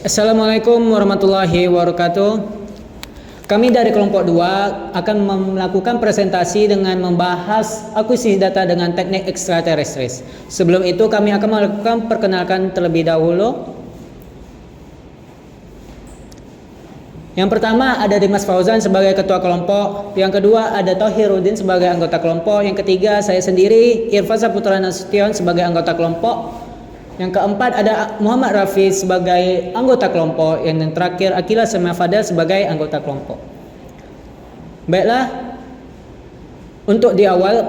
Assalamualaikum warahmatullahi wabarakatuh. Kami dari kelompok 2 akan melakukan presentasi dengan membahas akuisisi data dengan teknik ekstraterestris. Sebelum itu kami akan melakukan perkenalkan terlebih dahulu. Yang pertama ada Dimas Fauzan sebagai ketua kelompok, yang kedua ada Tohiruddin sebagai anggota kelompok, yang ketiga saya sendiri Irfan Saputra Nasution sebagai anggota kelompok, yang keempat ada Muhammad Rafi sebagai anggota kelompok, yang terakhir Akila Semafadel sebagai anggota kelompok. Baiklah, untuk di awal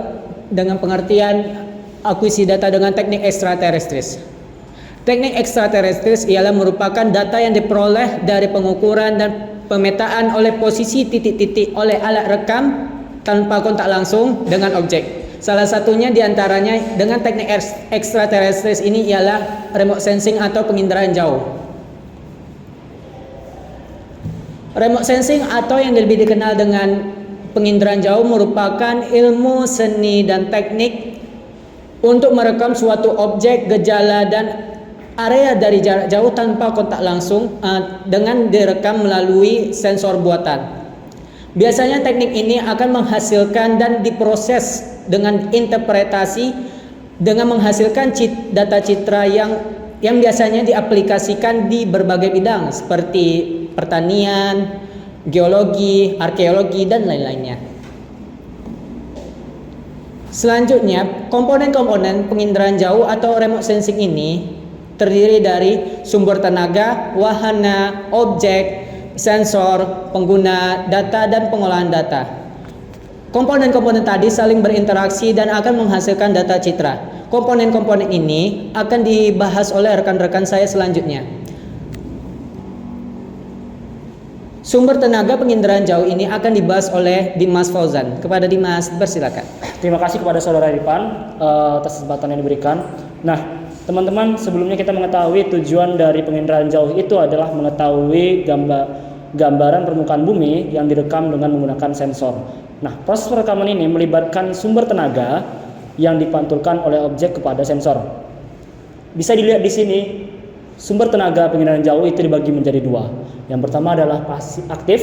dengan pengertian akuisisi data dengan teknik ekstraterestris. Teknik ekstraterestris ialah merupakan data yang diperoleh dari pengukuran dan pemetaan oleh posisi titik-titik oleh alat rekam tanpa kontak langsung dengan objek. Salah satunya diantaranya dengan teknik ekstraterestris ini ialah remote sensing atau penginderaan jauh. Remote sensing atau yang lebih dikenal dengan penginderaan jauh merupakan ilmu seni dan teknik untuk merekam suatu objek, gejala dan area dari jarak jauh tanpa kontak langsung dengan direkam melalui sensor buatan. Biasanya teknik ini akan menghasilkan dan diproses dengan interpretasi dengan menghasilkan data citra yang biasanya diaplikasikan di berbagai bidang seperti pertanian, geologi, arkeologi dan lain-lainnya. Selanjutnya, komponen-komponen penginderaan jauh atau remote sensing ini terdiri dari sumber tenaga, wahana, objek, sensor, pengguna data dan pengolahan data. Komponen-komponen tadi saling berinteraksi dan akan menghasilkan data citra. Komponen-komponen ini akan dibahas oleh rekan-rekan saya selanjutnya. Sumber tenaga penginderaan jauh ini akan dibahas oleh Dimas Fauzan. Kepada Dimas, persilakan. Terima kasih kepada saudara Irfan atas kesempatan yang diberikan. Nah, teman-teman, sebelumnya kita mengetahui tujuan dari penginderaan jauh itu adalah mengetahui gambaran permukaan bumi yang direkam dengan menggunakan sensor. Nah, proses perekaman ini melibatkan sumber tenaga yang dipantulkan oleh objek kepada sensor. Bisa dilihat di sini, sumber tenaga penginderaan jauh itu dibagi menjadi dua. Yang pertama adalah aktif,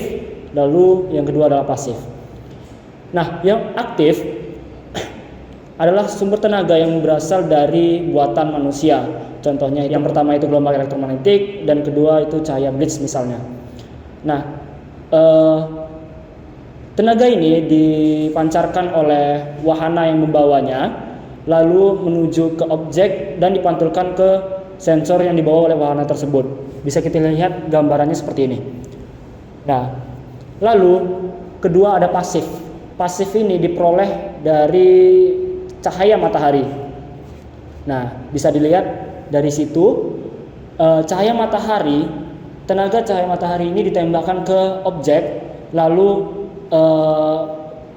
lalu yang kedua adalah pasif. Nah, yang aktif adalah sumber tenaga yang berasal dari buatan manusia. Contohnya yang pertama itu gelombang elektromagnetik dan kedua itu cahaya blitz misalnya. Nah, tenaga ini dipancarkan oleh wahana yang membawanya lalu menuju ke objek dan dipantulkan ke sensor yang dibawa oleh wahana tersebut. Bisa kita lihat gambarannya seperti ini. Nah, lalu kedua ada pasif. Pasif ini diperoleh dari cahaya matahari. Nah, bisa dilihat dari situ cahaya matahari, tenaga cahaya matahari ini ditembakkan ke objek, lalu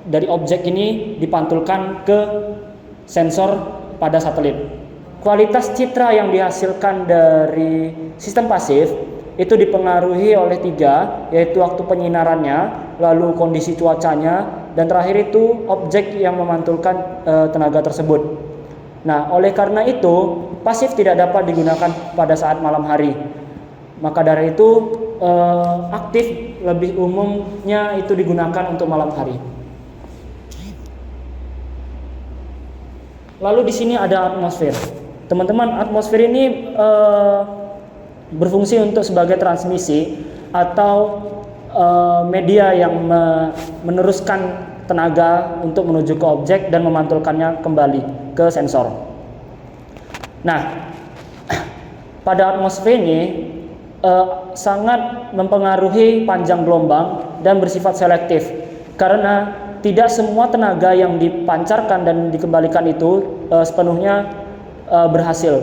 dari objek ini dipantulkan ke sensor pada satelit. Kualitas citra yang dihasilkan dari sistem pasif itu dipengaruhi oleh tiga, yaitu waktu penyinarannya, lalu kondisi cuacanya, dan terakhir itu objek yang memantulkan tenaga tersebut. Nah, oleh karena itu pasif tidak dapat digunakan pada saat malam hari. Maka dari itu aktif lebih umumnya itu digunakan untuk malam hari. Lalu di sini ada atmosfer. Teman-teman, atmosfer ini berfungsi untuk sebagai transmisi atau media yang meneruskan tenaga untuk menuju ke objek dan memantulkannya kembali ke sensor. Nah, pada atmosfer ini sangat mempengaruhi panjang gelombang dan bersifat selektif karena tidak semua tenaga yang dipancarkan dan dikembalikan itu sepenuhnya berhasil.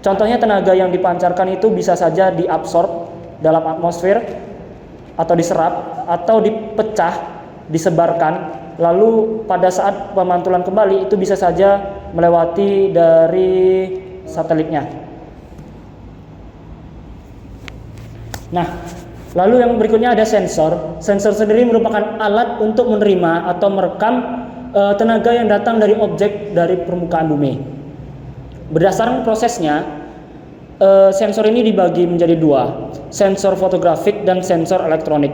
Contohnya tenaga yang dipancarkan itu bisa saja diabsorb dalam atmosfer atau diserap atau dipecah, disebarkan, lalu pada saat pemantulan kembali itu bisa saja melewati dari satelitnya. Nah, lalu yang berikutnya ada sensor. Sensor sendiri merupakan alat untuk menerima atau merekam tenaga yang datang dari objek dari permukaan bumi. Berdasarkan prosesnya, sensor ini dibagi menjadi dua, sensor fotografik dan sensor elektronik.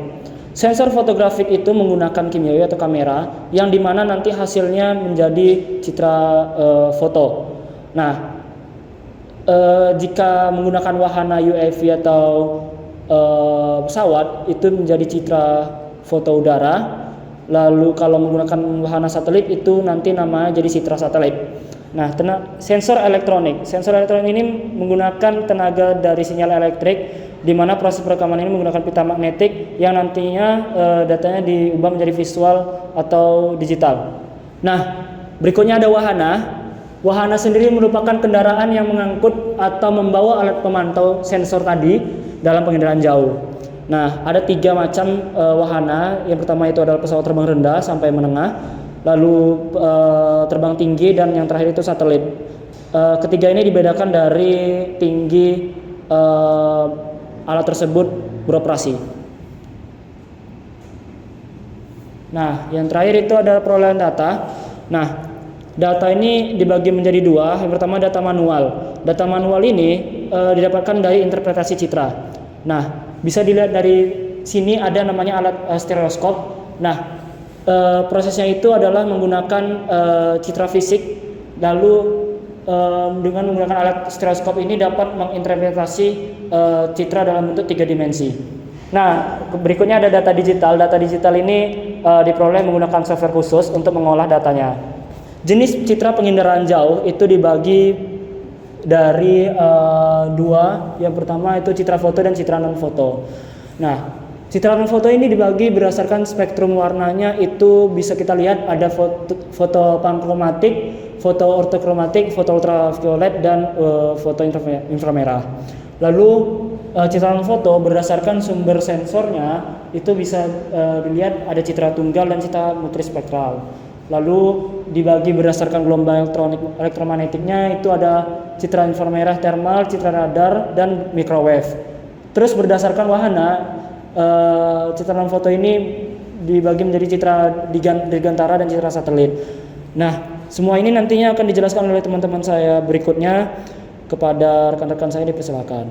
Sensor fotografik itu menggunakan kimiawi atau kamera yang dimana nanti hasilnya menjadi citra foto. Nah, jika menggunakan wahana UAV atau pesawat itu menjadi citra foto udara. Lalu kalau menggunakan wahana satelit itu nanti namanya jadi citra satelit. Nah, sensor elektronik ini menggunakan tenaga dari sinyal elektrik, di mana proses perekaman ini menggunakan pita magnetik yang nantinya datanya diubah menjadi visual atau digital. Nah, berikutnya ada wahana. Wahana sendiri merupakan kendaraan yang mengangkut atau membawa alat pemantau sensor tadi dalam penginderaan jauh. Nah, ada 3 macam wahana. Yang pertama itu adalah pesawat terbang rendah sampai menengah, lalu terbang tinggi, dan yang terakhir itu satelit. Ketiga ini dibedakan dari tinggi alat tersebut beroperasi. Nah, yang terakhir itu adalah perolehan data. Nah, data ini dibagi menjadi 2. Yang pertama data manual. Data manual ini didapatkan dari interpretasi citra. Nah, bisa dilihat dari sini ada namanya alat stereoskop. Nah, prosesnya itu adalah menggunakan citra fisik, lalu dengan menggunakan alat stereoskop ini dapat menginterpretasi citra dalam bentuk 3 dimensi. Nah, berikutnya ada data digital. Data digital ini diperoleh menggunakan software khusus untuk mengolah datanya. Jenis citra penginderaan jauh itu dibagi dari 2. Yang pertama itu citra foto dan citra non foto. Nah, citra non foto ini dibagi berdasarkan spektrum warnanya. Itu bisa kita lihat ada foto pankromatik, foto ortokromatik, foto ultraviolet, dan foto inframerah. Lalu citra non foto berdasarkan sumber sensornya itu bisa dilihat ada citra tunggal dan citra multispektral. Lalu dibagi berdasarkan gelombang elektromagnetiknya itu ada citra inframerah thermal, citra radar, dan microwave. Terus berdasarkan wahana, citra non foto ini dibagi menjadi citra dirgantara dan citra satelit. Nah, semua ini nantinya akan dijelaskan oleh teman-teman saya berikutnya. Kepada rekan-rekan saya dipersilakan.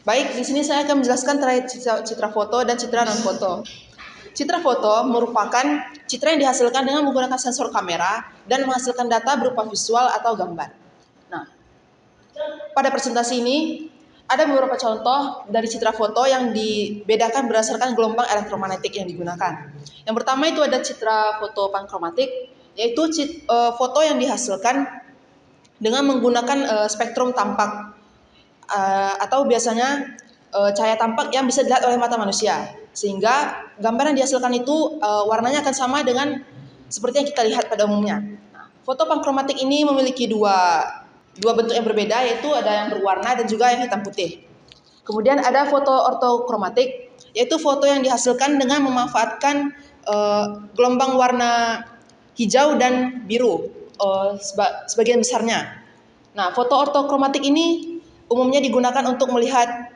Baik, di sini saya akan menjelaskan terkait citra foto dan citra non foto. Citra foto merupakan citra yang dihasilkan dengan menggunakan sensor kamera dan menghasilkan data berupa visual atau gambar. Nah, pada presentasi ini ada beberapa contoh dari citra foto yang dibedakan berdasarkan gelombang elektromagnetik yang digunakan. Yang pertama itu ada citra foto pankromatik, yaitu foto yang dihasilkan dengan menggunakan spektrum tampak atau biasanya cahaya tampak yang bisa dilihat oleh mata manusia, sehingga gambar yang dihasilkan itu warnanya akan sama dengan seperti yang kita lihat pada umumnya. Nah, foto pankromatik ini memiliki dua bentuk yang berbeda, yaitu ada yang berwarna dan juga yang hitam putih. Kemudian ada foto ortokromatik, yaitu foto yang dihasilkan dengan memanfaatkan gelombang warna hijau dan biru sebagian besarnya. Nah, foto ortokromatik ini umumnya digunakan untuk melihat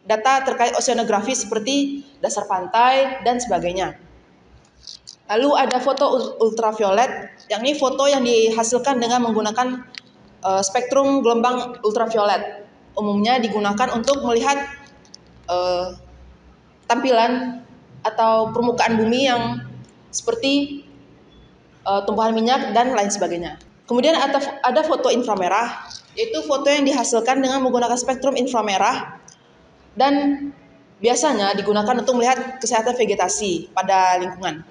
data terkait oceanografi seperti dasar pantai dan sebagainya. Lalu ada foto ultraviolet, yakni foto yang dihasilkan dengan menggunakan spektrum gelombang ultraviolet. Umumnya digunakan untuk melihat tampilan atau permukaan bumi yang seperti tumbuhan minyak dan lain sebagainya. Kemudian ada foto inframerah, yaitu foto yang dihasilkan dengan menggunakan spektrum inframerah dan biasanya digunakan untuk melihat kesehatan vegetasi pada lingkungan.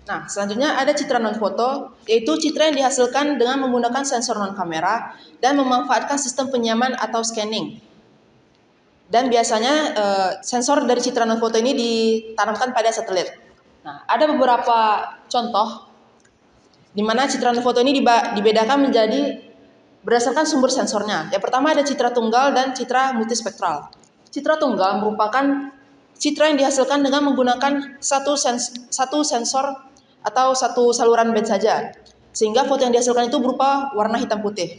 Nah, selanjutnya ada citra non foto, yaitu citra yang dihasilkan dengan menggunakan sensor non kamera dan memanfaatkan sistem penyaman atau scanning. Dan biasanya sensor dari citra non foto ini ditanamkan pada satelit. Nah, ada beberapa contoh di mana citra non foto ini dibedakan menjadi berdasarkan sumber sensornya. Yang pertama ada citra tunggal dan citra multispektral. Citra tunggal merupakan citra yang dihasilkan dengan menggunakan satu sensor atau satu saluran band saja, sehingga foto yang dihasilkan itu berupa warna hitam putih.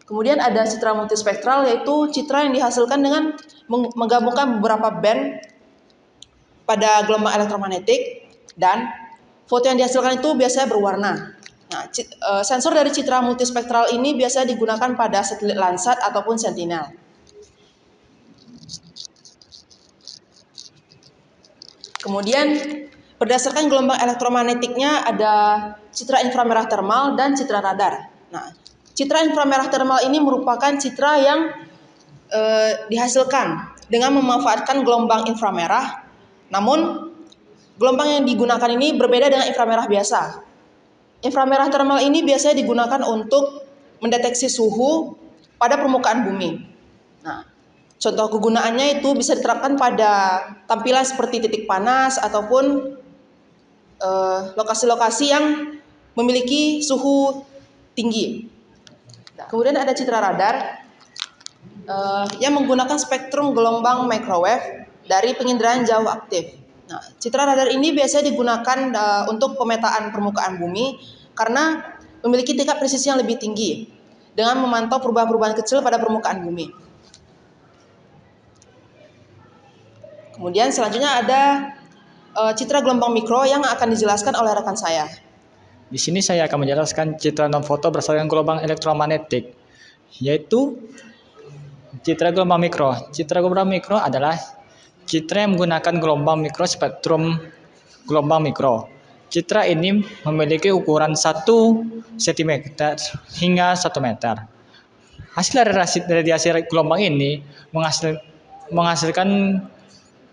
Kemudian ada citra multispektral, yaitu citra yang dihasilkan dengan menggabungkan beberapa band pada gelombang elektromagnetik, dan foto yang dihasilkan itu biasanya berwarna. Nah, sensor dari citra multispektral ini biasa digunakan pada satelit Landsat ataupun Sentinel. Kemudian berdasarkan gelombang elektromagnetiknya ada citra inframerah termal dan citra radar. Nah, citra inframerah termal ini merupakan citra yang dihasilkan dengan memanfaatkan gelombang inframerah. Namun gelombang yang digunakan ini berbeda dengan inframerah biasa. Inframerah termal ini biasanya digunakan untuk mendeteksi suhu pada permukaan bumi. Nah, contoh kegunaannya itu bisa diterapkan pada tampilan seperti titik panas ataupun lokasi-lokasi yang memiliki suhu tinggi. Nah, kemudian ada citra radar yang menggunakan spektrum gelombang microwave dari penginderaan jauh aktif. Nah, citra radar ini biasanya digunakan untuk pemetaan permukaan bumi karena memiliki tingkat presisi yang lebih tinggi dengan memantau perubahan-perubahan kecil pada permukaan bumi. Kemudian selanjutnya ada citra gelombang mikro yang akan dijelaskan oleh rekan saya. Di sini saya akan menjelaskan citra non-foto berdasarkan gelombang elektromagnetik, yaitu citra gelombang mikro. Citra gelombang mikro adalah citra yang menggunakan gelombang mikro spektrum gelombang mikro. Citra ini memiliki ukuran 1 cm hingga 1 meter. Hasil radiasi gelombang ini menghasilkan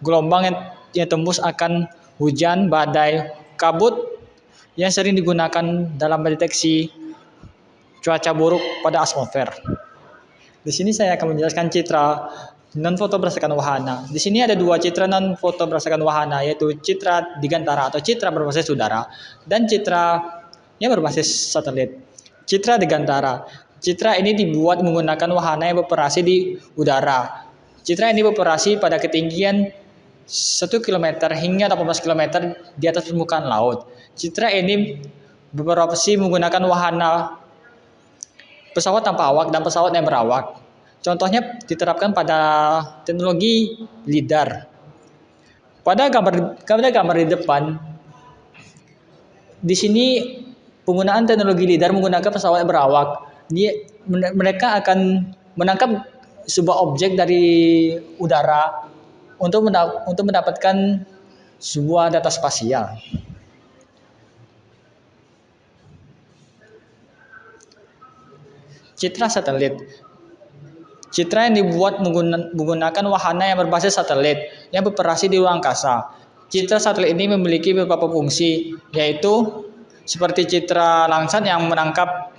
gelombang yang tembus akan hujan, badai, kabut yang sering digunakan dalam mendeteksi cuaca buruk pada atmosfer. Di sini saya akan menjelaskan citra non-foto berdasarkan wahana. Di sini ada dua citra non-foto berdasarkan wahana, yaitu citra digantara atau citra berbasis udara dan citra yang berbasis satelit. Citra digantara. Citra ini dibuat menggunakan wahana yang beroperasi di udara. Citra ini beroperasi pada ketinggian 1 km hingga 18 km di atas permukaan laut. Citra ini beroperasi menggunakan wahana pesawat tanpa awak dan pesawat yang berawak. Contohnya diterapkan pada teknologi LiDAR. Pada gambar di depan, di sini penggunaan teknologi LiDAR menggunakan pesawat berawak. Mereka akan menangkap sebuah objek dari udara untuk mendapatkan sebuah data spasial. Citra satelit. Citra yang dibuat menggunakan wahana yang berbasis satelit yang beroperasi di ruang angkasa. Citra satelit ini memiliki beberapa fungsi, yaitu seperti citra Landsat yang menangkap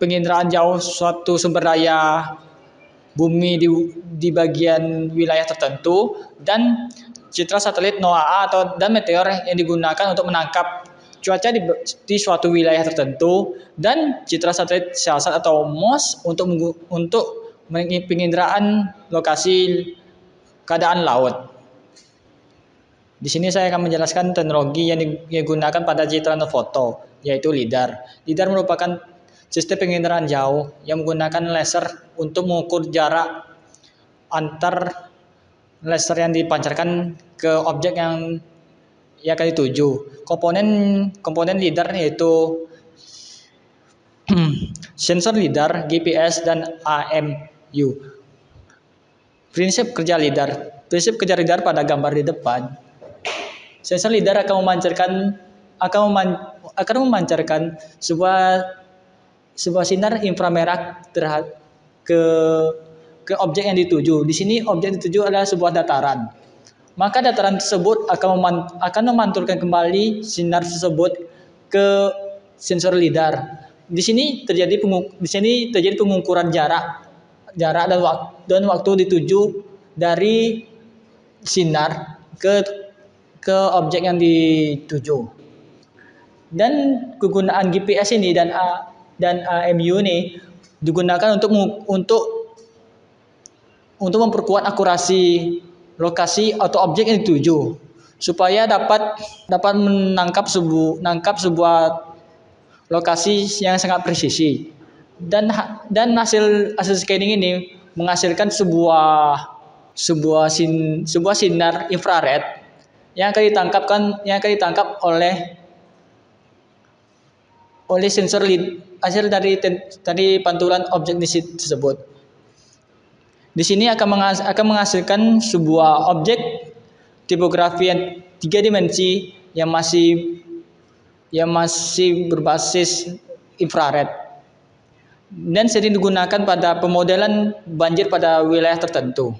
penginderaan jauh suatu sumber daya bumi di bagian wilayah tertentu, dan citra satelit NOAA dan meteor yang digunakan untuk menangkap cuaca di suatu wilayah tertentu, dan citra satelit Siasat atau MOS untuk penginderaan lokasi keadaan laut. Di sini saya akan menjelaskan teknologi yang digunakan pada citra non-foto, yaitu LiDAR. LiDAR merupakan sistem penginderaan jauh yang menggunakan laser untuk mengukur jarak antar laser yang dipancarkan ke objek yang akan dituju. Komponen LiDAR yaitu sensor LiDAR, GPS, dan AMU. Prinsip kerja LiDAR pada gambar di depan. Sensor LiDAR akan memancarkan sebuah sinar inframerah ke objek yang dituju. Di sini objek dituju adalah sebuah dataran. Maka dataran tersebut akan memantulkan kembali sinar tersebut ke sensor LiDAR. Di sini terjadi pengukuran jarak dan waktu dituju dari sinar ke objek yang dituju. Dan kegunaan GPS ini dan AMU ini digunakan untuk memperkuat akurasi lokasi atau objek yang dituju, supaya dapat menangkap sebuah lokasi yang sangat presisi. Dan hasil scanning ini menghasilkan sebuah sinar infrared yang akan ditangkap oleh sensor hasil dari pantulan objek tersebut. Di sini akan menghasilkan sebuah objek tipografi yang 3 dimensi yang masih berbasis infrared dan sering digunakan pada pemodelan banjir pada wilayah tertentu.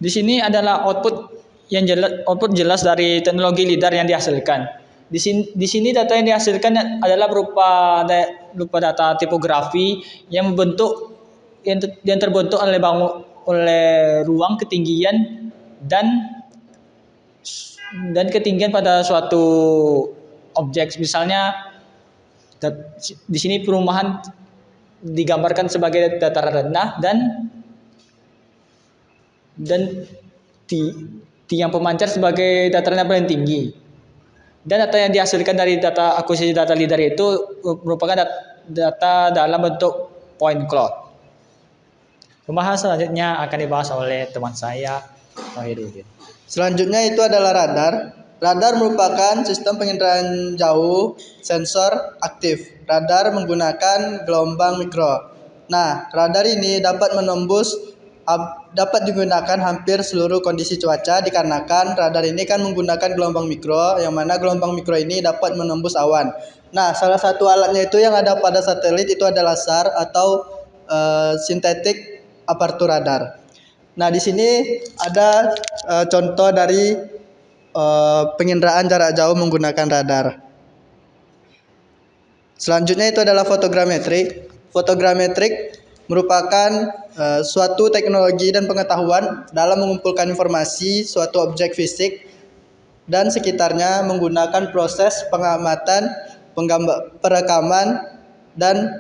Di sini adalah output jelas dari teknologi LiDAR yang dihasilkan. Di sini data yang dihasilkan adalah berupa data tipografi yang terbentuk oleh ruang, ketinggian dan ketinggian pada suatu objek. Misalnya di sini perumahan digambarkan sebagai dataran rendah dan tiang pemancar sebagai dataran yang paling tinggi. Dan data yang dihasilkan dari akuisisi data LiDAR itu merupakan data dalam bentuk point cloud. Pembahasan selanjutnya akan dibahas oleh teman saya, Tauhidudin. Selanjutnya itu adalah radar. Radar merupakan sistem penginderaan jauh sensor aktif. Radar menggunakan gelombang mikro. Nah, radar ini dapat digunakan hampir seluruh kondisi cuaca dikarenakan radar ini kan menggunakan gelombang mikro, yang mana gelombang mikro ini dapat menembus awan. Nah, salah satu alatnya itu yang ada pada satelit itu adalah SAR atau synthetic aperture radar. Nah, di sini ada contoh dari penginderaan jarak jauh menggunakan radar. Selanjutnya itu adalah fotogrametrik. Fotogrametrik merupakan suatu teknologi dan pengetahuan dalam mengumpulkan informasi suatu objek fisik dan sekitarnya menggunakan proses pengamatan, perekaman, dan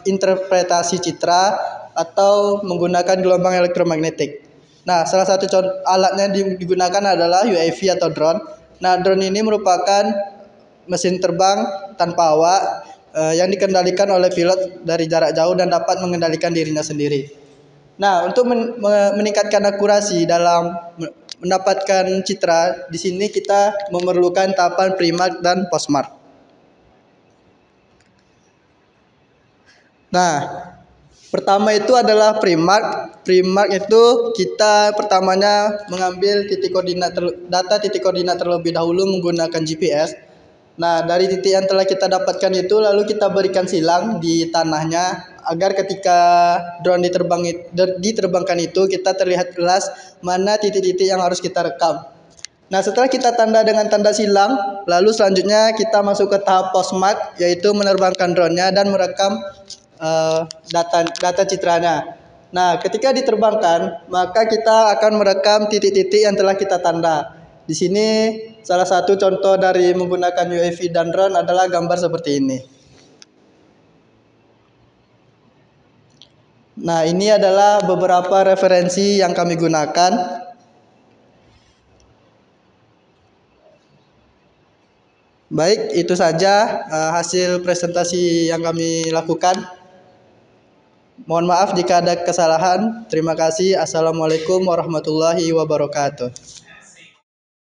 interpretasi citra atau menggunakan gelombang elektromagnetik. Nah, salah satu alatnya digunakan adalah UAV atau drone. Nah, drone ini merupakan mesin terbang tanpa awak yang dikendalikan oleh pilot dari jarak jauh dan dapat mengendalikan dirinya sendiri. Nah, untuk meningkatkan akurasi dalam mendapatkan citra, di sini kita memerlukan tahapan pre-mark dan post-mark. Nah, pertama itu adalah pre-mark. Pre-mark itu kita pertamanya mengambil data titik koordinat terlebih dahulu menggunakan GPS. Nah, dari titik yang telah kita dapatkan itu lalu kita berikan silang di tanahnya agar ketika drone diterbangkan itu kita terlihat jelas mana titik-titik yang harus kita rekam. Nah, setelah kita tanda dengan tanda silang, lalu selanjutnya kita masuk ke tahap post-mark, yaitu menerbangkan drone-nya dan merekam data citranya. Nah, ketika diterbangkan, maka kita akan merekam titik-titik yang telah kita tanda. Di sini salah satu contoh dari menggunakan UAV dan drone adalah gambar seperti ini. Nah, ini adalah beberapa referensi yang kami gunakan. Baik, itu saja hasil presentasi yang kami lakukan. Mohon maaf jika ada kesalahan. Terima kasih. Assalamualaikum warahmatullahi wabarakatuh.